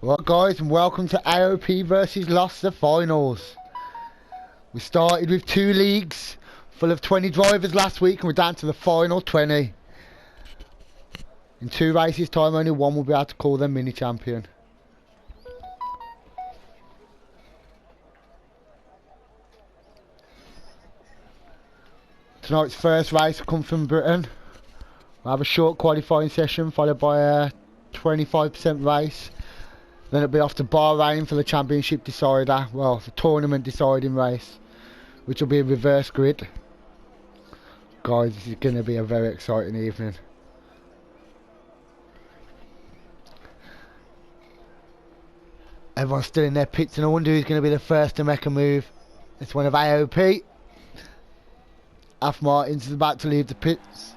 Right guys, and welcome to AOP versus Lost the finals. We started with 2 leagues full of 20 drivers last week and we're down to the final 20. In 2 races time only one will be able to call them mini champion. Tonight's first race will come from Britain. We'll have a short qualifying session followed by a 25% race. Then it'll be off to Bahrain for the championship decider, well, the tournament deciding race, which will be a reverse grid. Guys, this is going to be a very exciting evening. Everyone's still in their pits and I wonder who's going to be the first to make a move. It's one of AOP. Af Martins is about to leave the pits.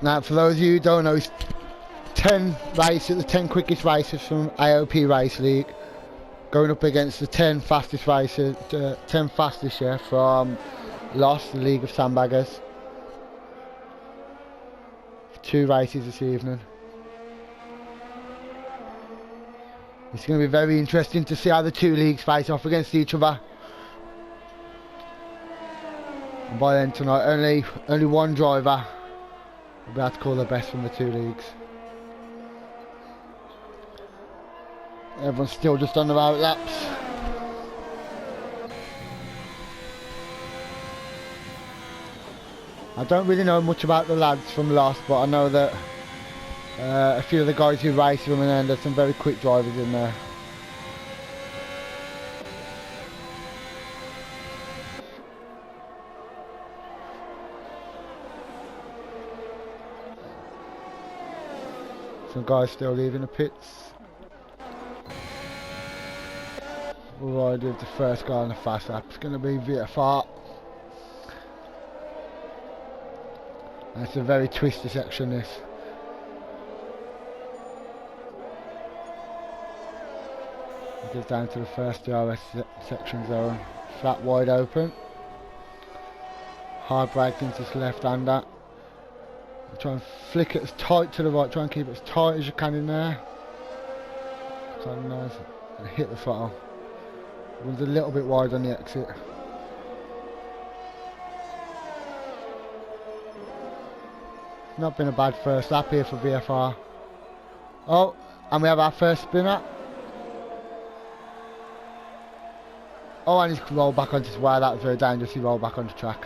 Now, for those of you who don't know, it's 10 races, the 10 quickest races from AOP Race League, going up against the 10 fastest races, 10 fastest from Lost, the League of Sandbaggers. 2 races this evening. It's going to be very interesting to see how the 2 leagues face off against each other. And by then tonight, only one driver will be able to call the best from the 2 leagues. Everyone's still just on the road laps. I don't really know much about the lads from Lost, but I know that a few of the guys who race them, and then there's some very quick drivers in there. Some guys still leaving the pits. We'll ride with the first guy on the fast lap. It's going to be VFR. And it's a very twisty section, this. It goes down to the first DRS section zone. Flat wide open. Hard brake into this left-hander. Try and flick it as tight to the right. Try and keep it as tight as you can in there. Kind of nice. And hit the throttle. One's a little bit wide on the exit. Not been a bad first lap here for VFR. Oh, and we have our first spinner. Oh, and he's rolled back onto his wire. That was very dangerous. He rolled back onto track.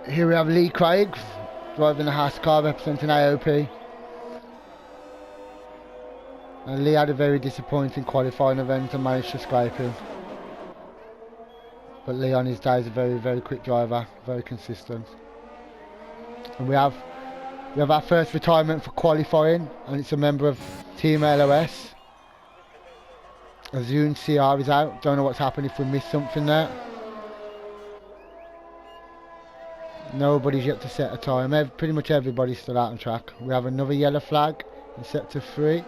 Here we have Lee Craig driving the Haas car representing AOP. And Lee had a very disappointing qualifying event and managed to scrape him. But Lee on his day is a very, very quick driver, very consistent. And we have our first retirement for qualifying, and it's a member of Team LOS. Azun CR is out. Don't know what's happened, if we missed something there. Nobody's yet to set a time. Pretty much everybody's still out on track. We have another yellow flag in sector 3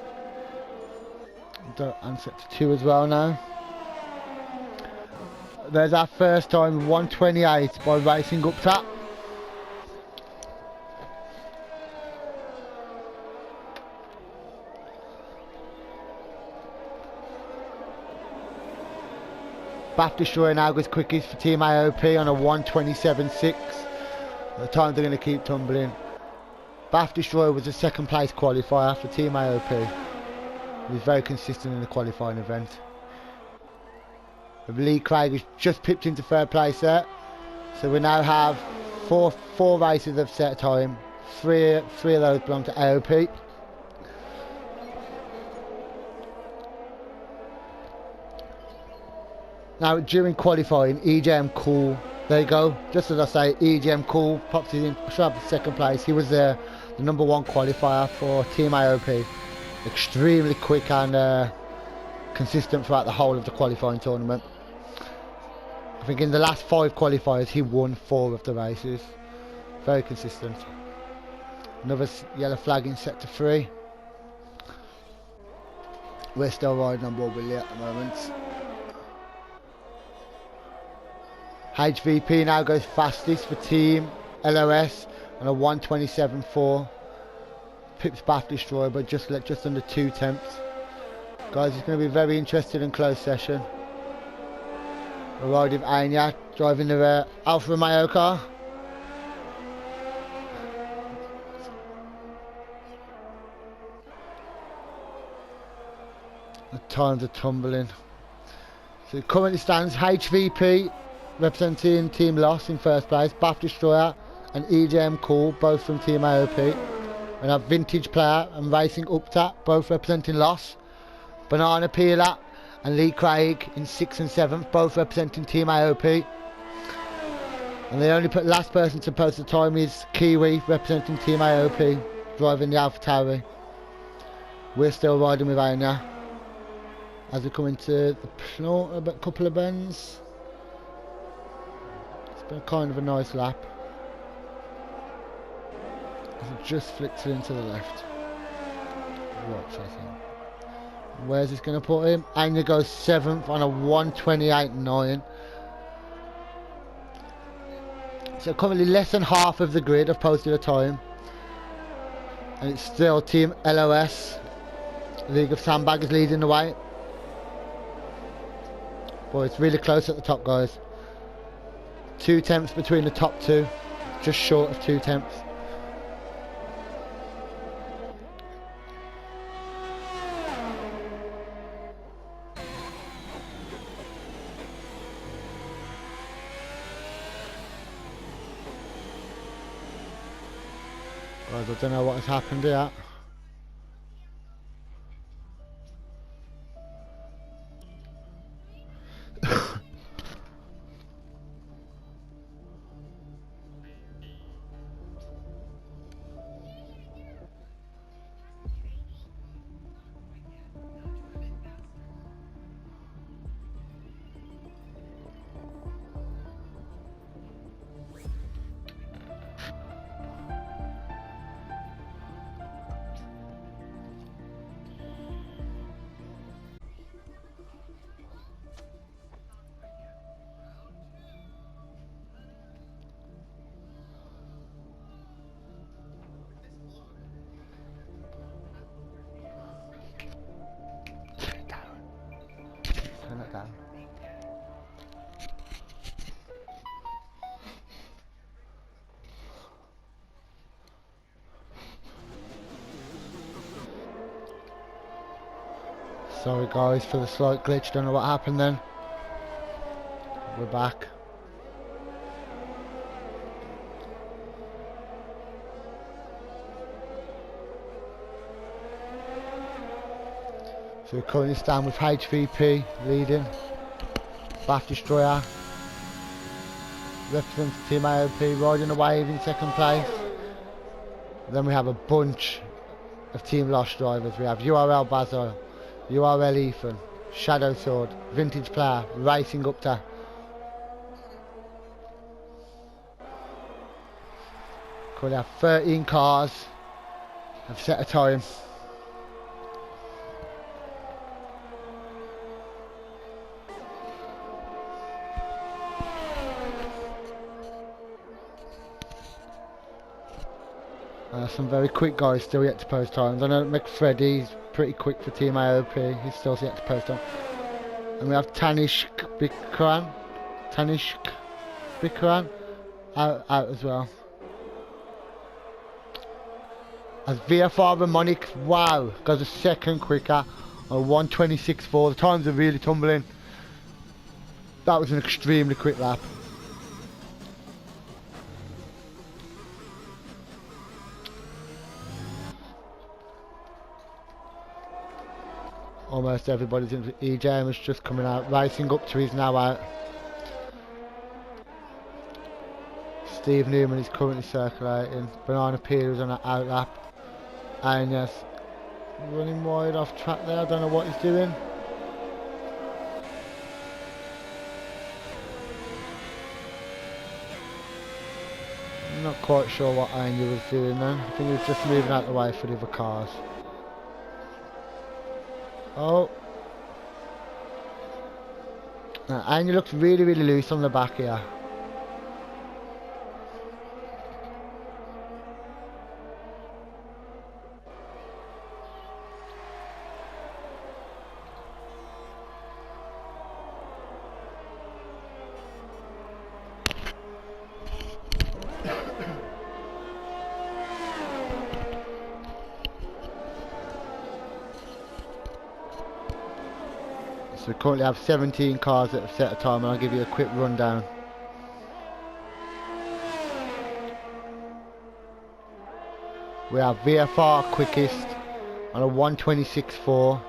and sector 2 as well now. There's our first time, 1:28 by Racing Up Top. Bath Destroyer now goes quickest for Team AOP on a 1:27.6. The times are going to keep tumbling. Bath Destroyer was a 2nd place qualifier for Team AOP. He was very consistent in the qualifying event. Lee Craig has just pipped into 3rd place there. So we now have four races of set time. Three of those belong to AOP. Now during qualifying, EJM Cool, there you go, just as I say, EJM Cool pops in, should have the 2nd place. He was the number 1 qualifier for Team AOP. Extremely quick and consistent throughout the whole of the qualifying tournament. I think in the last 5 qualifiers he won 4 of the races. Very consistent. Another yellow flag in sector 3. We're still riding on board Willie at the moment. HVP now goes fastest for team LOS on a 1:27.4. Pips Bath Destroyer, but just under 2 tenths. Guys, it's going to be a very interesting and close session. We're riding with Anya, driving the Alfa Romeo car. The times are tumbling. So it currently stands HVP representing Team Loss in first place, Bath Destroyer and EJM Cool, both from Team AOP. And our Vintage Player and Racing Uptat, both representing Loss. Banana Peeler and Lee Craig in 6th and 7th, both representing Team AOP. And the only last person to post the time is Kiwi, representing Team AOP, driving the Alpha Tauri. We're still riding with Anya as we come into the couple of bends. It's been kind of a nice lap. As it just flicks it into the left. Right, so I think. Where's this going to put him? Anya goes 7th on a 1:28.9. So currently less than half of the grid have posted a time. And it's still Team LOS, League of Sandbaggers, leading the way. Boy, it's really close at the top, guys. 2 tenths between the top 2. Just short of 2 tenths. Guys, I don't know what has happened here. Turn it down. Sorry guys for the slight glitch, don't know what happened then. We're back. So we currently stand with HVP leading, Bath Destroyer, representing Team AOP, riding the wave in 2nd place. Then we have a bunch of Team Lost drivers. We have URL Basil, URL Ethan, Shadow Sword, Vintage Player, Racing Upta. Currently have 13 cars have set a time. Some very quick guys still yet to post times. I know McFreddy's pretty quick for Team AOP. He's still yet to post time. And we have Tanishk Bikran out as well. As VFR Ramonic, wow, goes a second quicker on 1:26.4. The times are really tumbling. That was an extremely quick lap. Almost everybody's in. EJM is just coming out. Racing up to, he's now out. Steve Newman is currently circulating. Banana Peel is on an out lap. And yes, running wide off track there. I don't know what he's doing. Not quite sure what Angel was doing then. I think he was just moving out the way for the other cars. Oh. Now, Angel looks really, really loose on the back here. So we currently have 17 cars at a set of time, and I'll give you a quick rundown. We have VFR quickest on a 126.4.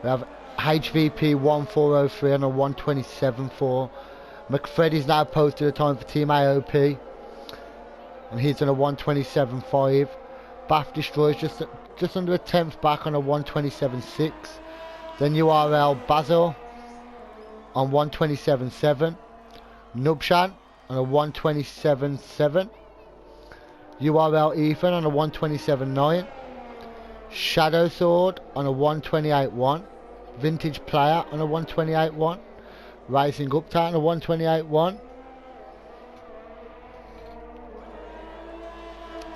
We have HVP 1403 on a 127.4. McFreddy's now posted a time for Team AOP, and he's on a 127.5. Bath Destroyer's just under a tenth back on a 127.6. Then URL Basil on 127.7. Nubshan on a 127.7. URL Ethan on a 127.9. Shadow Sword on a 128.1. Vintage Player on a 128.1. Racing Uptown on a 128.1.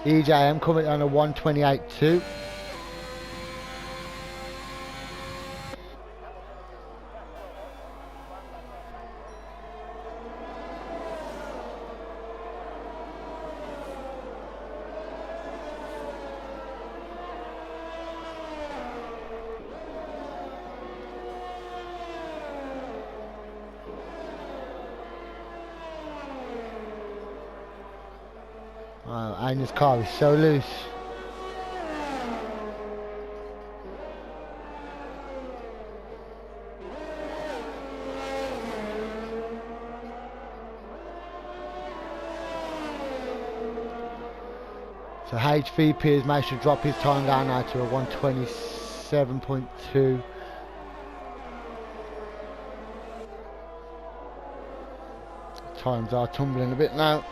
EJM coming on a 128.2. Oh, Anya's car is so loose. So HVP has managed to drop his time down now to a 127.2. Times are tumbling a bit now.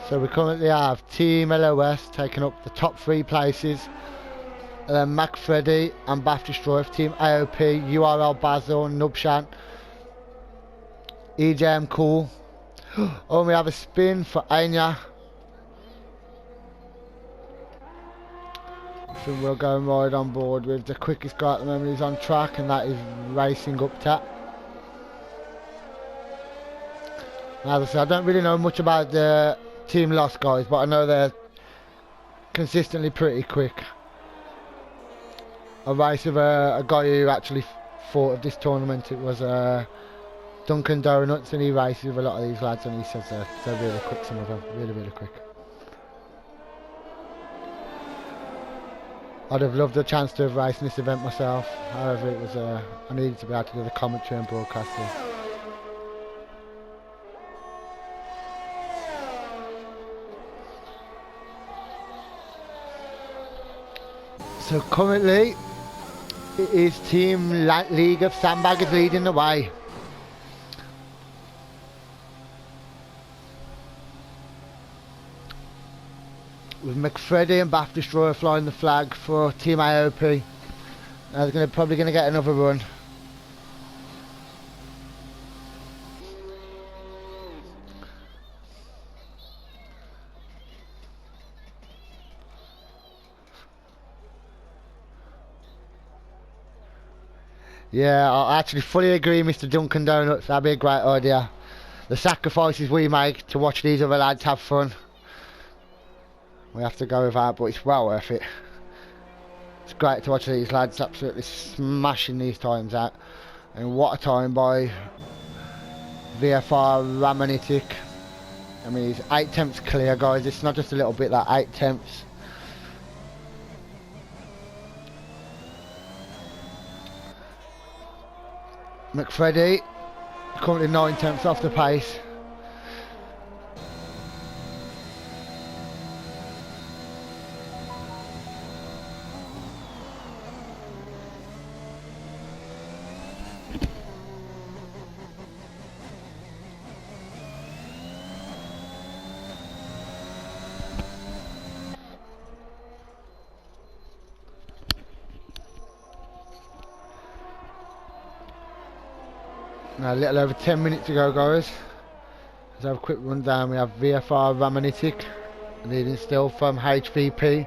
So we currently have Team LOS taking up the top 3 places. And then McFreddy and Bath Destroyer for Team AOP, URL Basil, Nubshan, EJM Cool. Oh, we have a spin for Anya. So we'll go and ride on board with the quickest guy at the moment who's on track, and that is Racing Up Tap. As I said, I don't really know much about the Team Lost guys, but I know they're consistently pretty quick. I raced with a guy who actually fought of this tournament. It was Duncan Donuts, and he races with a lot of these lads, and he says they're really quick, some of them, really, really quick. I'd have loved the chance to have raced in this event myself. However, it was I needed to be able to do the commentary and broadcasting. So currently, it is Team League of Sandbaggers leading the way. With McFreddy and Bath Destroyer flying the flag for Team AOP. They're probably going to get another run. Yeah, I actually fully agree, Mr. Duncan Donuts. That'd be a great idea. The sacrifices we make to watch these other lads have fun, we have to go with that, but it's well worth it. It's great to watch these lads absolutely smashing these times out. And what a time by VFR Ramanitic. I mean, he's 8 tenths clear, guys. It's not just a little bit, that 8 tenths. McFreddy currently 9 tenths off the pace. Now a little over 10 minutes to go, guys. Let's have a quick rundown. We have VFR Ramanitic leading still from HVP.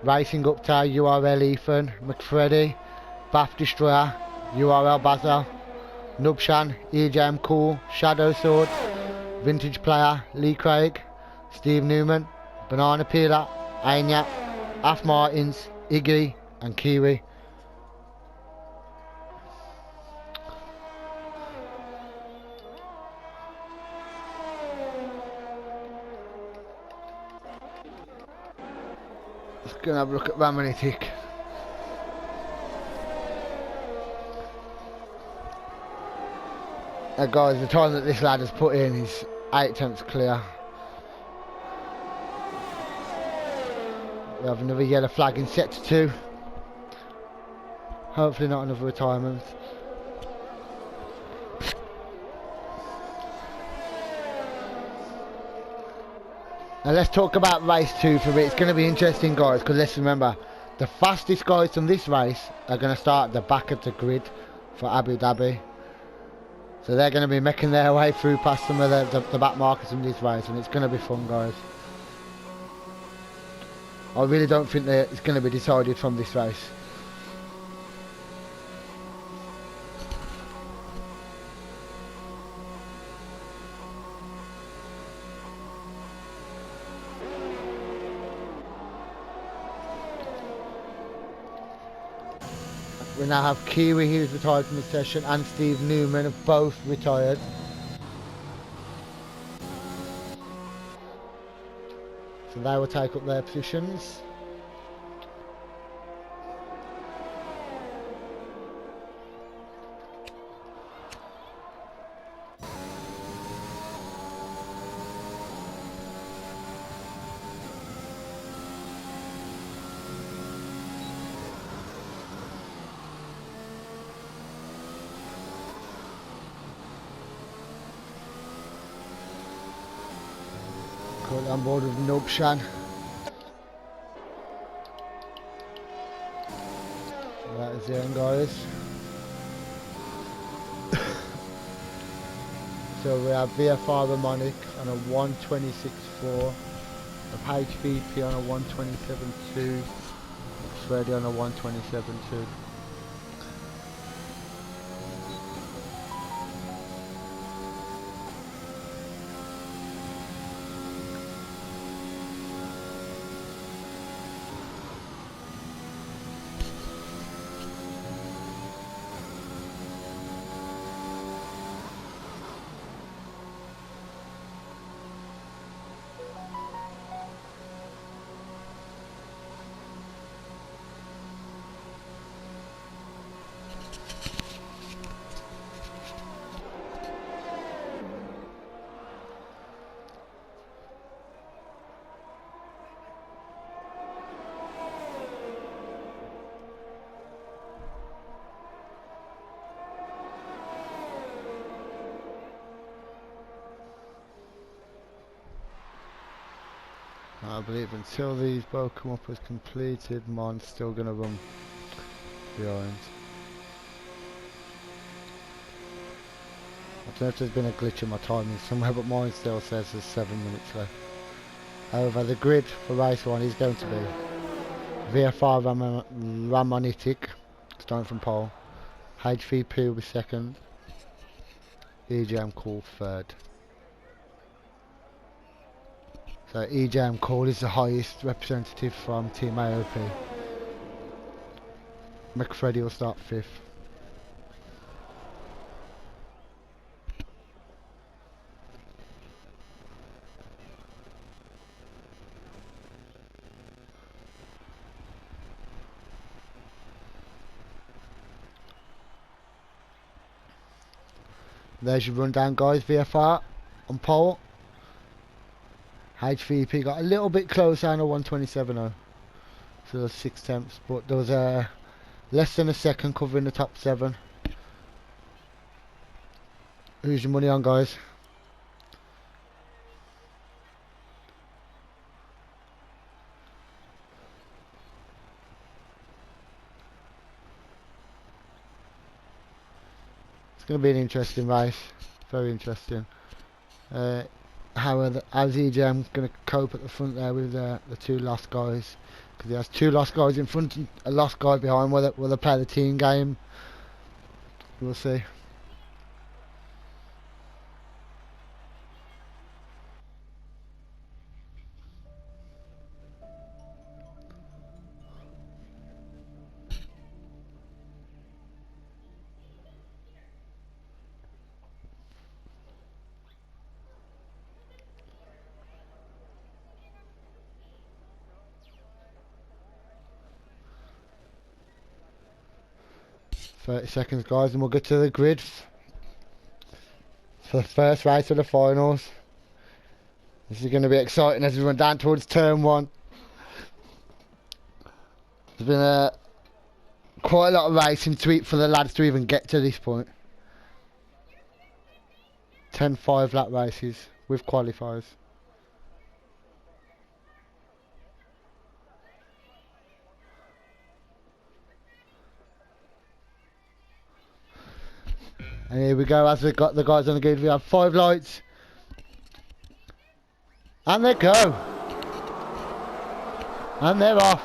Racing up to URL Ethan, McFreddy, Bath Destroyer, URL Basil, Nubshan, EJM Cool, Shadow Sword, Vintage Player, Lee Craig, Steve Newman, Banana Peeler, Anya, Af Martins, Iggy and Kiwi. Let's go and have a look at Ramanitic. Guys, the time that this lad has put in is 8 attempts clear. We have another yellow flag in set to 2. Hopefully not another retirement. Now let's talk about race 2 for a bit. It's going to be interesting, guys, because let's remember, the fastest guys from this race are going to start at the back of the grid for Abu Dhabi. So they're going to be making their way through past some of the back markers in this race, and it's going to be fun, guys. I really don't think that it's going to be decided from this race. We now have Kiwi, who's retired from the session, and Steve Newman have both retired. So they will take up their positions. Currently on board with Nubshan. That is the end, guys. So we have VFR Ramonic on a 126.4, of HVP on a 127.2, Freddy on a 127.2. I believe until these both come up as completed, mine's still going to run behind. I don't know if there's been a glitch in my timing somewhere, but mine still says there's 7 minutes left. However, the grid for race 1 is going to be VFR Ramonitic, starting from pole. HVP will be second. EJM Call third. So EJM Call is the highest representative from Team AOP. McFreddy will start 5th. There's your rundown, guys. VFR on pole. HVP got a little bit closer on a 127.0. So there's 6 tenths, but there was less than a second covering the top 7. Who's your money on, guys? going to be an interesting race. Very interesting. How's EJM going to cope at the front there with the two lost guys? Because he has two lost guys in front and a lost guy behind. Will they play the team game? We'll see. Seconds, guys, and we'll get to the grid for the first race of the finals. This is going to be exciting as we run down towards turn 1. There's been quite a lot of racing for the lads to even get to this point. 10 5-lap races with qualifiers. And here we go, as we've got the guys on the grid, we have 5 lights. And they go. And they're off.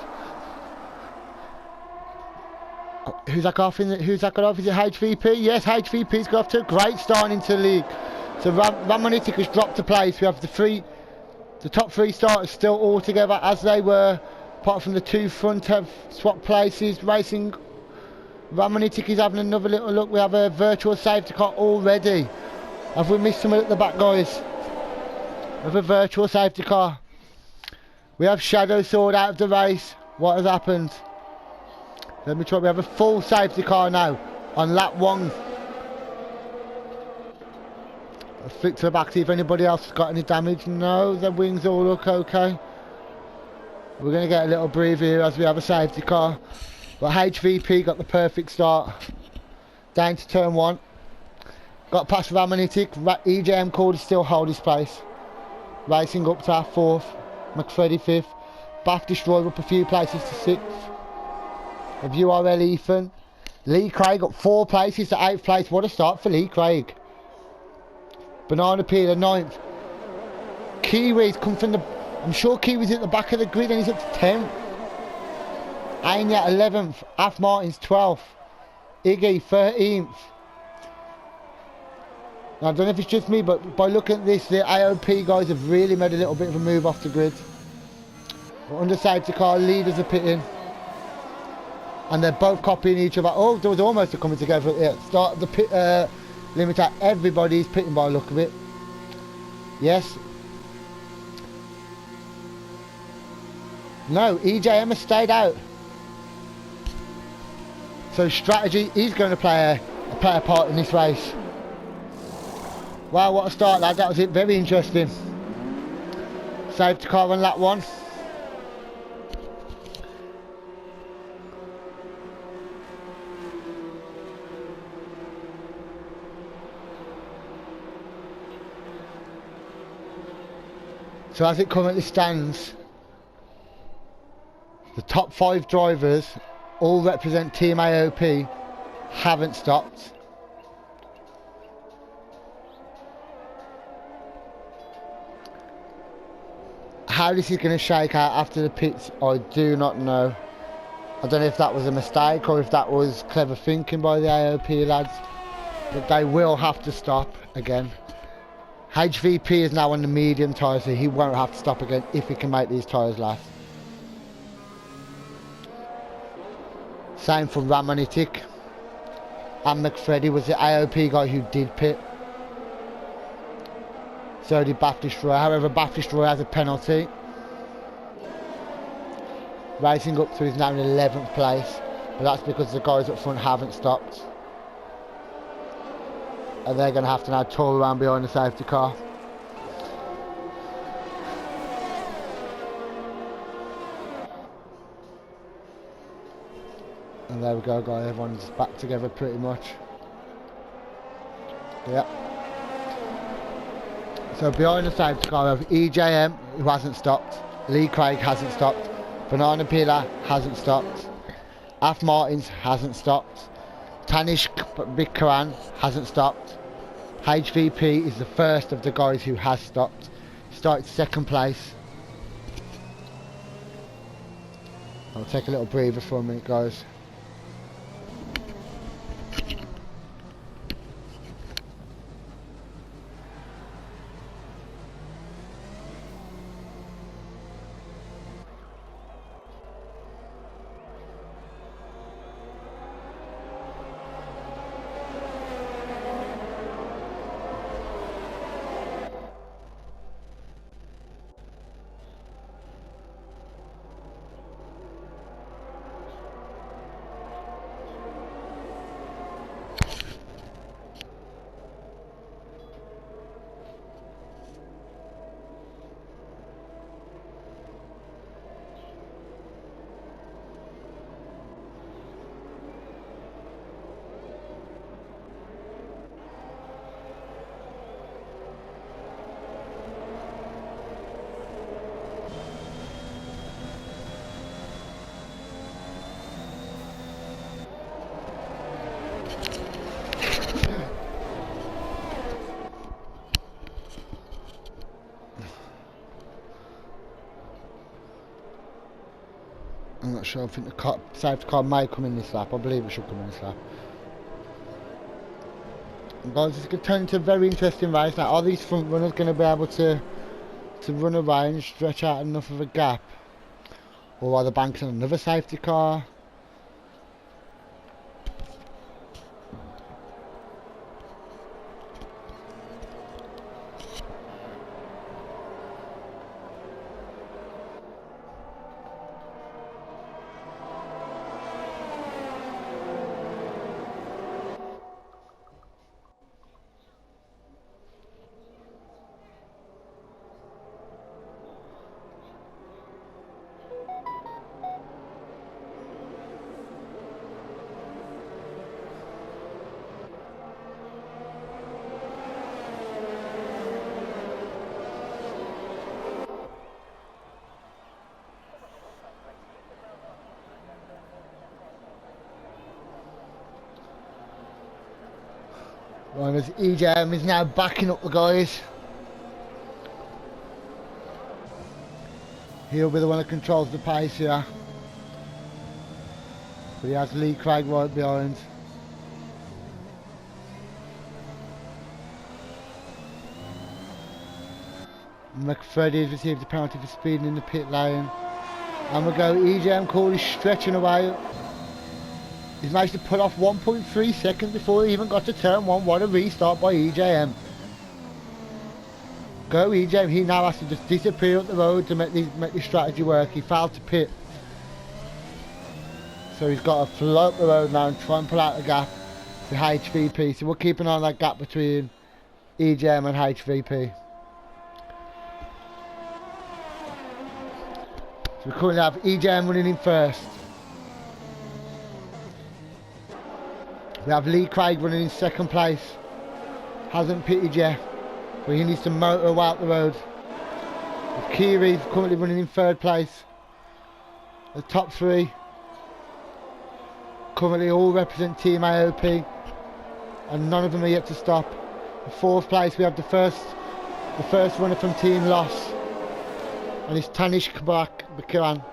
Who's that off? Who's that got off? Is it HVP? Yes, HVP's got off to a great start into the league. So Ramonitic has dropped a place. We have the top 3 starters still all together as they were, apart from the 2 front have swapped places. Racing Ramonitic is having another little look. We have a virtual safety car already. Have we missed someone at the back, guys? We have a virtual safety car. We have Shadow Sword out of the race. What has happened? Let me try. We have a full safety car now on lap 1. I'll flick to the back, see if anybody else has got any damage. No, the wings all look okay. We're going to get a little breather here as we have a safety car. But HVP got the perfect start. Down to turn 1. Got past Ramonitic. EJM called still hold his place. Racing up to our 4th. McFreddy 5th. Bath Destroyer up a few places to 6th. Of URL Ethan. Lee Craig up 4 places to 8th place. What a start for Lee Craig. Banana Peeler 9th. Kiwi's come from the... I'm sure Kiwi's at the back of the grid and he's up to 10th. Anya 11th. Af Martin's 12th. Iggy 13th. Now, I don't know if it's just me, but by looking at this, the AOP guys have really made a little bit of a move off the grid. Under safety car, leaders are pitting. And they're both copying each other. Oh, there was almost a coming together at the start of the pit limiter. Everybody's pitting by the look of it. Yes. No, EJM has stayed out. So strategy is going to play a part in this race. Wow, what a start, lad. That was it. Very interesting. Safety car on lap 1. So as it currently stands, the top 5 drivers all represent Team AOP, haven't stopped. How this is going to shake out after the pits, I do not know. I don't know if that was a mistake or if that was clever thinking by the AOP lads, but they will have to stop again. HVP is now on the medium tyres, so he won't have to stop again if he can make these tyres last. Same for Ramonitic. And McFreddy was the AOP guy who did pit. So did Bath Destroyer. However, Bath Destroyer has a penalty. Racing up to is now in 11th place. But that's because the guys up front haven't stopped. And they're going to have to now tour around behind the safety car. And there we go, guys. Everyone's back together pretty much. Yep. So behind the safety car, we have EJM, who hasn't stopped. Lee Craig hasn't stopped. Banana Peeler hasn't stopped. Af Martins hasn't stopped. Tanishk but Big Karan hasn't stopped. HVP is the first of the guys who has stopped. Started second place. I'll take a little breather for a minute, guys. I'm not sure. I think the safety car may come in this lap. I believe it should come in this lap. And guys, it's going to turn into a very interesting race. Now, are these front runners going to be able to run away and stretch out enough of a gap? Or are the banks on another safety car? Right, as EJM is now backing up the guys. He'll be the one that controls the pace here. But he has Lee Craig right behind. McFreddy's received a penalty for speeding in the pit lane. And we go, EJM Corey stretching away. He's managed to pull off 1.3 seconds before he even got to turn 1. What a restart by EJM. Go EJM, he now has to just disappear up the road to make this strategy work. He failed to pit. So he's got to float the road now and try and pull out the gap to HVP. So we'll keep an eye on that gap between EJM and HVP. So we currently have EJM running in first. We have Lee Craig running in second place. Hasn't pitted yet, but he needs to motor out the road. With Kiri currently running in third place. The top three currently all represent Team AOP, and none of them are yet to stop. In fourth place we have the first runner from Team Loss, and it's Tanish Bakiran.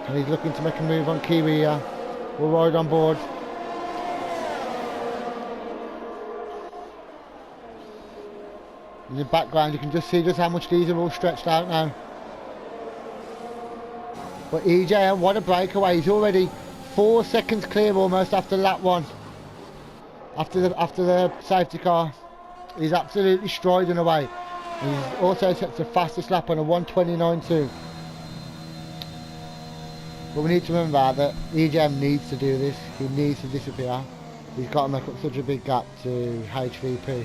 And he's looking to make a move on Kiwi here. We'll ride on board. In the background you can just see just how much these are all stretched out now. But EJ, what a breakaway. He's already 4 seconds clear almost after lap 1. After the safety car. He's absolutely striding away. He's also set the fastest lap on a 1:29.2. But we need to remember that EJM needs to do this. He needs to disappear. He's got to make up such a big gap to HVP.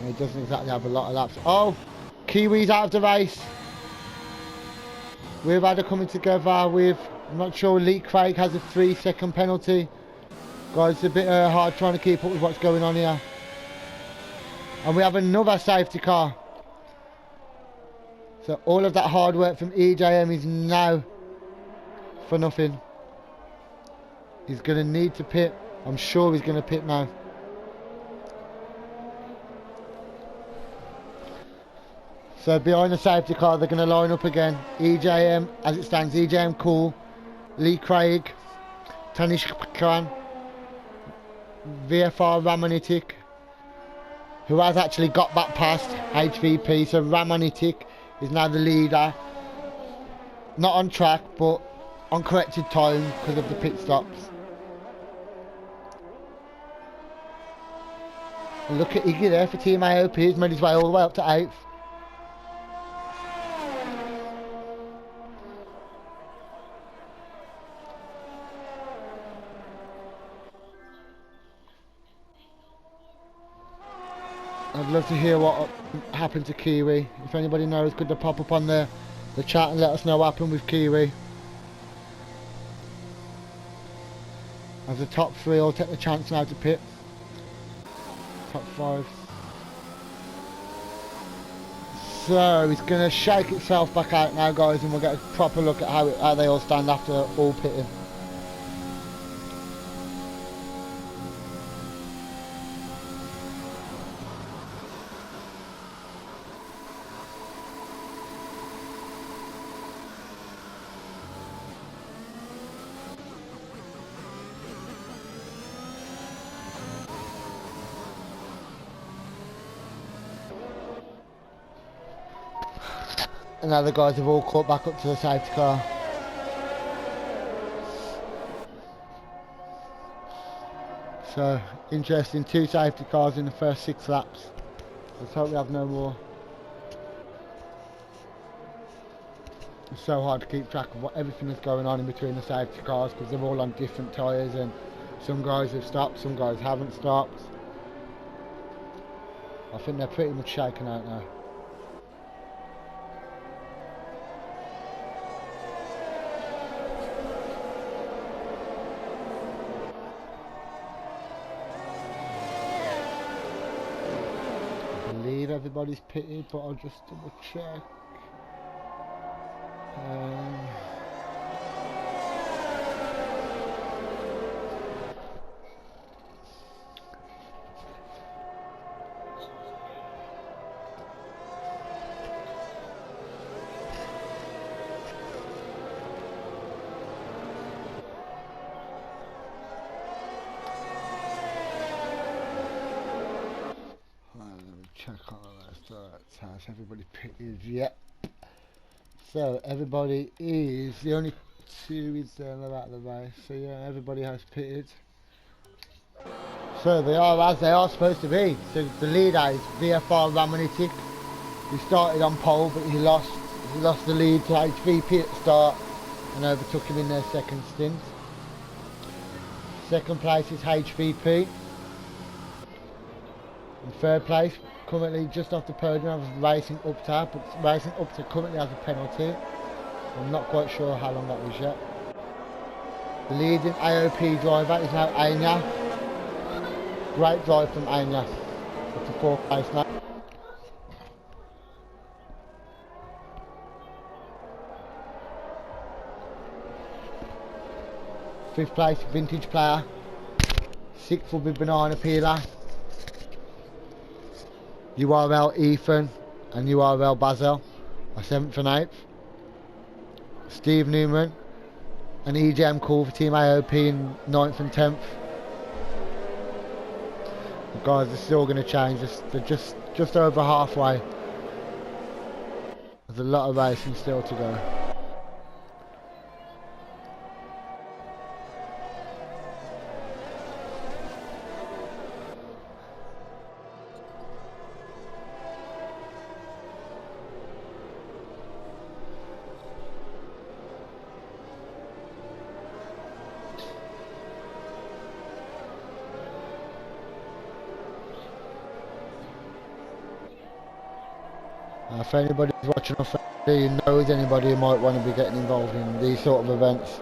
And he doesn't exactly have a lot of laps. Oh! Kiwi's out of the race. We've had a coming together with, I'm not sure, Lee Craig has a 3-second penalty. Guys, it's a bit hard trying to keep up with what's going on here. And we have another safety car. So all of that hard work from EJM is now for nothing. He's going to need to pit. I'm sure he's going to pit now. So behind the safety car, they're going to line up again. EJM, as it stands, EJM Cool, Lee Craig, Tanish Khan, VFR Ramanitic, who has actually got back past HVP. So Ramanitic is now the leader. Not on track, but on corrected time because of the pit stops. And look at Iggy there for Team AOP. He's made his way all the way up to 8th. I'd love to hear what happened to Kiwi. If anybody knows, could they pop up on the chat and let us know what happened with Kiwi. As the top 3 will take the chance now to pit. Top 5. So it's going to shake itself back out now, guys, and we'll get a proper look at how they all stand after all pitting. And now the guys have all caught back up to the safety car. So, interesting, 2 safety cars in the first 6 laps. Let's hope we have no more. It's so hard to keep track of everything that's going on in between the safety cars because they're all on different tyres, and some guys have stopped, some guys haven't stopped. I think they're pretty much shaken out now. Everybody's pitted, but I'll just double check. Check on the rest. Has everybody pitted? Yep. So everybody is, the only 2 is there out of the race. So yeah, everybody has pitted. So they are as they are supposed to be. So the leader is VFR Ramanitic. He started on pole, but he lost the lead to HVP at the start and overtook him in their second stint. Second place is HVP. In third place, currently just off the podium, I was racing up to, but racing up to currently has a penalty. I'm not quite sure how long that was yet. The leading AOP driver is now Anya. Great drive from Anya. Up to 4th place now. Fifth place, Vintage Player. 6th will be Banana Peeler. URL Ethan and URL Basil are 7th and 8th. Steve Newman and EJM Cool for Team AOP in 9th and 10th. The guys are still going to change. They're just over halfway. There's a lot of racing still to go. If anybody's watching off, who knows anybody who might want to be getting involved in these sort of events,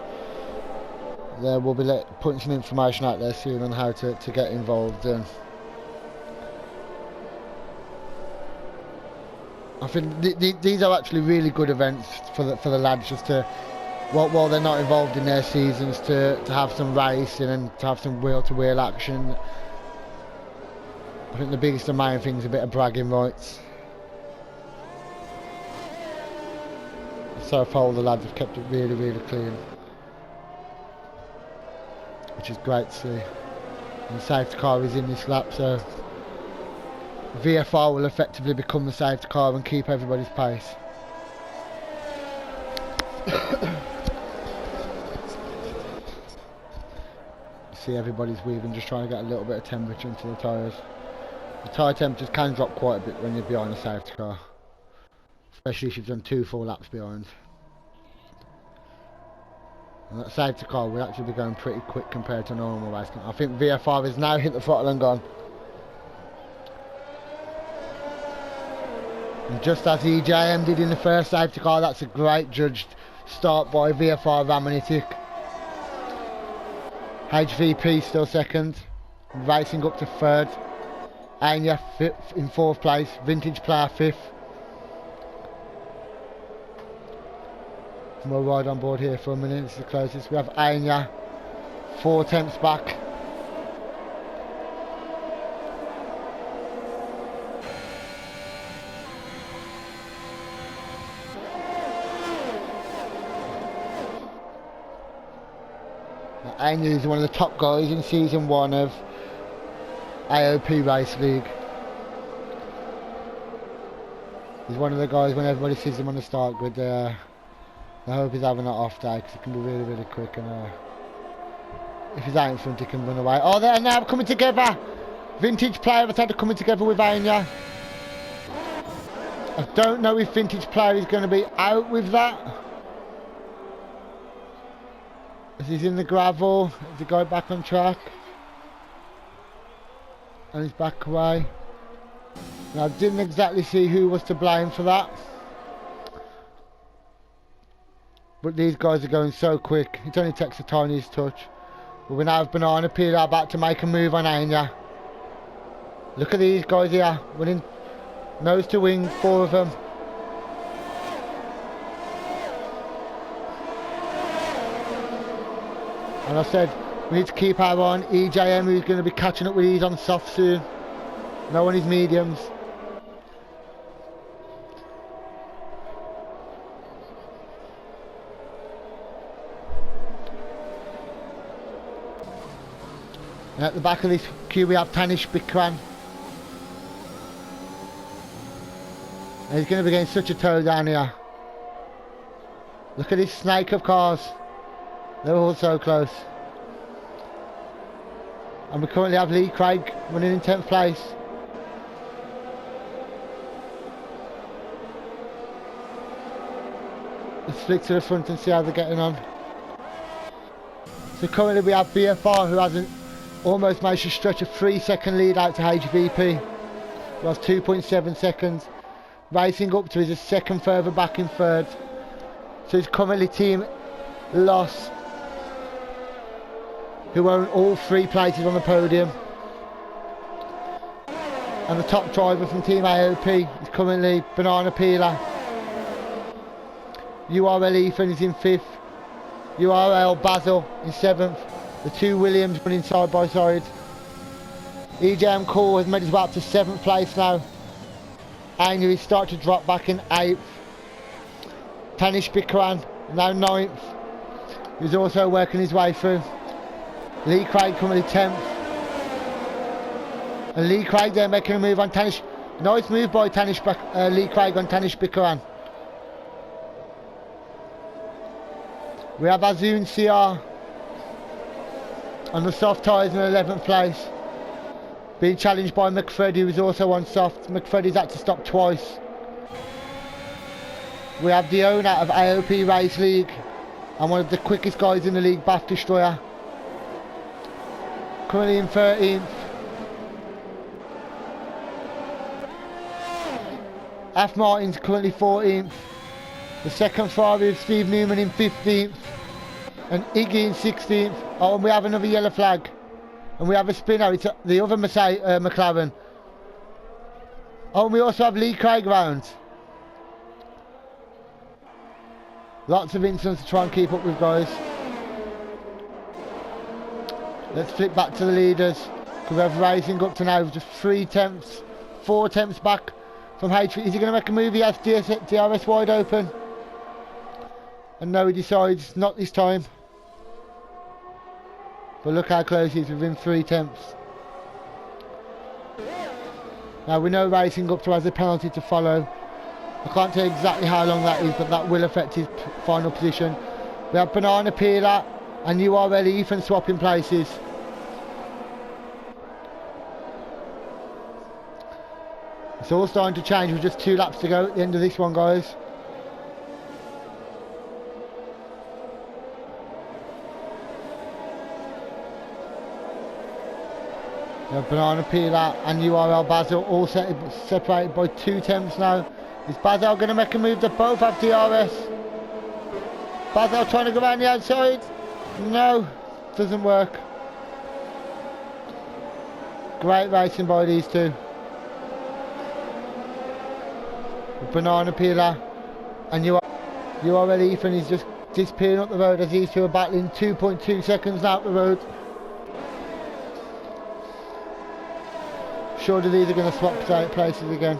there will be putting some information out there soon on how to get involved. And I think these are actually really good events for the lads just to while they're not involved in their seasons, to have some racing and to have some wheel-to-wheel action. I think the biggest and main thing is a bit of bragging rights. So far, the lads have kept it really, really clean, which is great to see. And the safety car is in this lap, so VFR will effectively become the safety car and keep everybody's pace. See, everybody's weaving, just trying to get a little bit of temperature into the tyres. The tyre temperatures can drop quite a bit when you're behind a safety car, especially if you've done 2 full laps behind. And that safety car will actually be going pretty quick compared to normal racing. I think VFR has now hit the throttle and gone. And just as EJM did in the first safety car, that's a great judged start by VFR Ramanitic. HVP still second, racing up to third. Anya in 4th place, Vintage Player 5th. We'll ride on board here for a minute, this is the closest. We have Anya, 4 tenths back. Anya is one of the top guys in season 1 of AOP Race League. He's one of the guys, when everybody sees him on the start grid, I hope he's having that off day, because he can be really, really quick, and if he's out in front he can run away. Oh, they're now coming together! Vintage Player has had to coming together with Anya. I don't know if Vintage Player is going to be out with that. As he's in the gravel, is the guy back on track? And he's back away. Now, I didn't exactly see who was to blame for that. But these guys are going so quick, it only takes the tiniest touch. But we now have Banana Peel about to make a move on Anya. Look at these guys here, running nose to wing, 4 of them. And I said, we need to keep our eye on EJM, who's going to be catching up with these on soft soon. No one is mediums. And at the back of this queue we have Tanish Bikran. And he's going to be getting such a toe down here. Look at this snake of cars. They're all so close. And we currently have Lee Craig running in 10th place. Let's flick to the front and see how they're getting on. So currently we have BFR, who hasn't almost managed to stretch a 3-second lead out to HVP. Who has 2.7 seconds. Racing up to is a second further back in 3rd. So it's currently Team Loss, who own all 3 places on the podium. And the top driver from Team AOP is currently Banana Peeler. URL Ethan is in 5th. URL Basil in 7th. The 2 Williams running side by side. EJM Call has made his way up to 7th place now. Anya is starting to drop back in 8th. Tanish Bikran now 9th. He's also working his way through. Lee Craig currently 10th. And Lee Craig there making a move on Tanish. Nice move by Lee Craig on Tanish Bikran. We have Azun CR on the soft tyres in 11th place. Being challenged by McFreddy, who is also on soft. McFreddy's had to stop twice. We have the owner of AOP Race League and one of the quickest guys in the league, Bath Destroyer. Currently in 13th. F Martin's currently 14th. The second Ferrari of Steve Newman in 15th. And Iggy in 16th. Oh, and we have another yellow flag. And we have a spinner, it's the other McLaren. Oh, and we also have Lee Craig round. Lots of incidents to try and keep up with, guys. Let's flip back to the leaders. We have Racing up to now just 4 attempts back from HV. Is he going to make a move? He has DRS wide open. And no, he decides not this time. But look how close he is, within 3 attempts. Now we know Racing up to has a penalty to follow. I can't tell exactly how long that is, but that will affect his final position. We have Banana Peeler and URL Ethan swapping places. It's all starting to change with just 2 laps to go at the end of this one, guys. We have Banana Peeler and URL Basil all separated by 2 attempts now. Is Basil going to make a move? They both have DRS. Basil trying to go around the outside. No, doesn't work. Great racing by these two. Banana Peeler and URL Ethan is just disappearing up the road as these two are battling 2.2 seconds now up the road. Surely these are going to swap places again.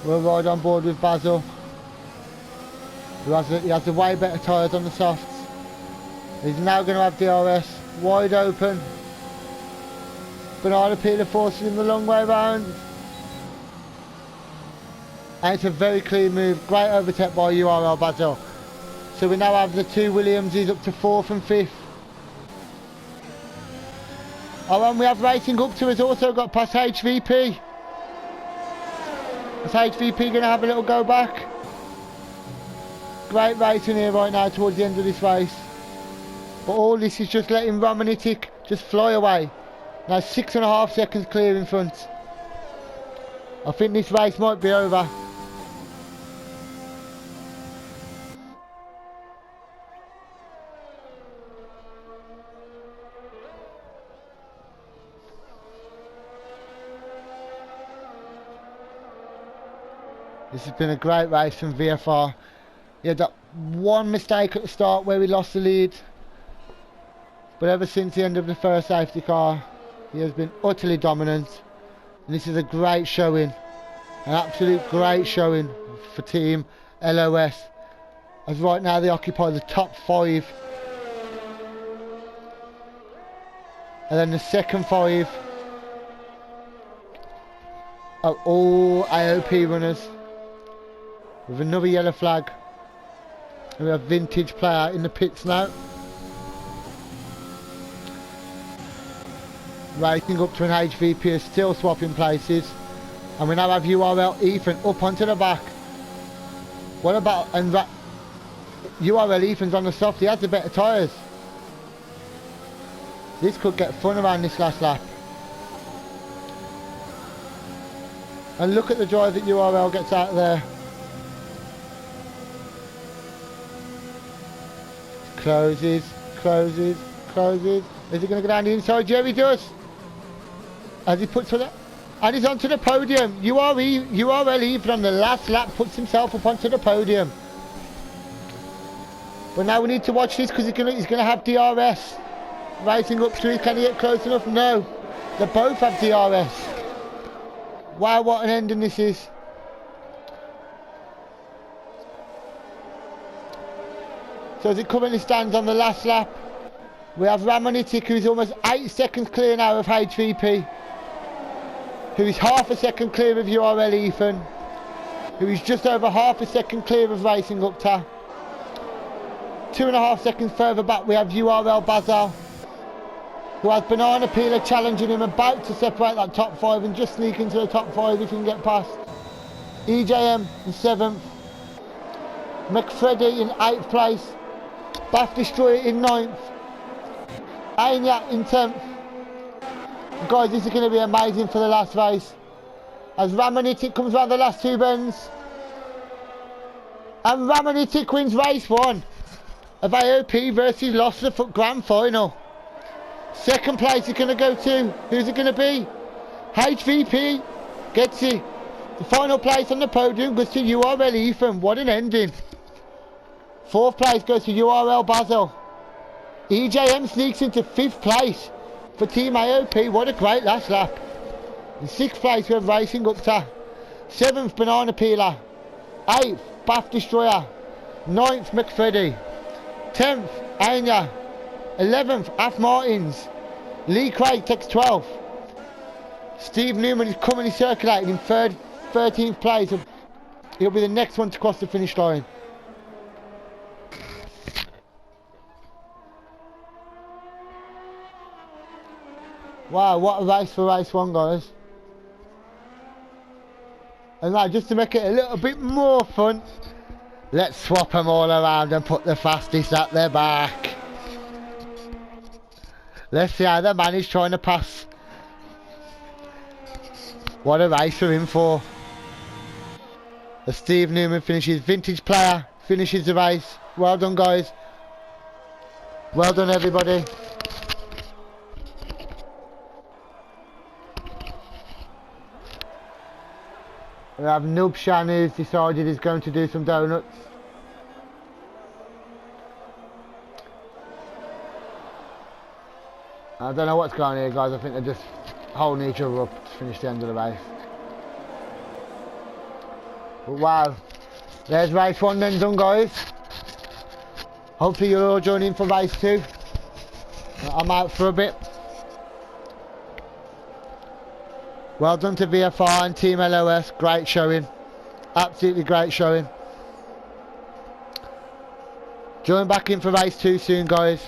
We're right on board with Basil. He has the way better tyres on the softs. He's now going to have DRS wide open. Banana Peeler forcing him the long way round. And it's a very clean move. Great overtake by URL Basil. So we now have the 2 Williamses up to 4th and 5th. Oh, and we have Racing up to has also got past HVP. Is HVP going to have a little go back? Great racing here right now towards the end of this race. But all this is just letting Romanitic just fly away. Now 6.5 seconds clear in front. I think this race might be over. This has been a great race from VFR. He had that one mistake at the start where we lost the lead. But ever since the end of the first safety car, he has been utterly dominant. And this is a great showing. An absolute great showing for Team LOS. As right now they occupy the top 5. And then the second 5 are all AOP runners. With another yellow flag. And we have Vintage player in the pits now. Racing up to an HVP is still swapping places. And we now have URL Ethan up onto the back. What about, and URL Ethan's on the soft, he has the better tyres. This could get fun around this last lap. And look at the drive that URL gets out there. Closes, closes, closes. Is he going to go down the inside? Yeah, he does. As he puts on it. And he's onto the podium. URL Ethan on the last lap puts himself up onto the podium. But now we need to watch this because he's going to have DRS. Racing up to it. Can he get close enough? No. They both have DRS. Wow, what an ending this is. So as it currently stands on the last lap, we have Ramonitic, who's almost 8 seconds clear now of HVP, who is half a second clear of URL Ethan, who is just over half a second clear of Racing Upta. 2.5 seconds further back we have URL Basil, who has Banana Peeler challenging him, about to separate that top 5 and just sneak into the top 5 if he can get past. EJM in 7th, McFreddy in 8th place, Bath Destroyer in 9th, Anya in 10th. Guys, this is going to be amazing for the last race. As Ramonitic comes around the last 2 bends. And Ramonitic wins race 1 of AOP versus Lost the Foot Grand Final. Second place is going to go to, who's it going to be? HVP gets it. The final place on the podium goes to URL Ethan. What an ending. 4th place goes to URL Basel. EJM sneaks into 5th place for Team AOP. What a great last lap. In 6th place we have Racing up to. 7th Banana Peeler. 8th Bath Destroyer. 9th McFreddy. 10th Anya. 11th Af Martins. Lee Craig takes 12th. Steve Newman is currently circulating in 13th place. He'll be the next one to cross the finish line. Wow, what a race for race 1, guys. And now, just to make it a little bit more fun, let's swap them all around and put the fastest at their back. Let's see how the man is trying to pass. What a race we're in for. As Steve Newman finishes, vintage player finishes the race. Well done, guys. Well done, everybody. We have Nubshan, who's decided he's going to do some donuts. I don't know what's going on here, guys. I think they're just holding each other up to finish the end of the race. But wow, there's race 1 then done, guys. Hopefully you'll all join in for race 2. I'm out for a bit. Well done to VFR and Team LOS, great showing. Absolutely great showing. Join back in for race 2 soon, guys.